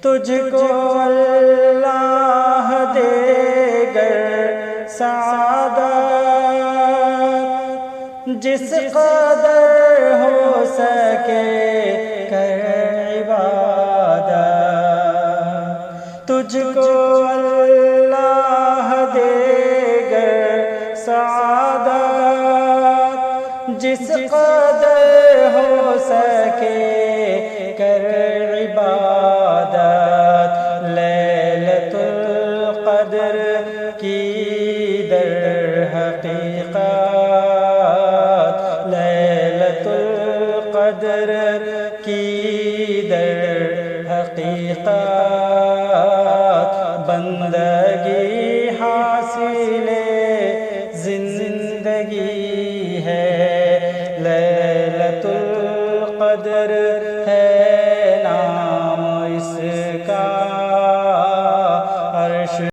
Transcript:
تجھ کو اللہ دے گر سعادت، جس قدر ہو سکے کر عبادت، تجھ کو اللہ دے گر سعادت، جس قدر ہو سکے کر عبادت، لیلۃ القدر کی در حقیقت، لیلۃ القدر کی در حقیقت، بندگی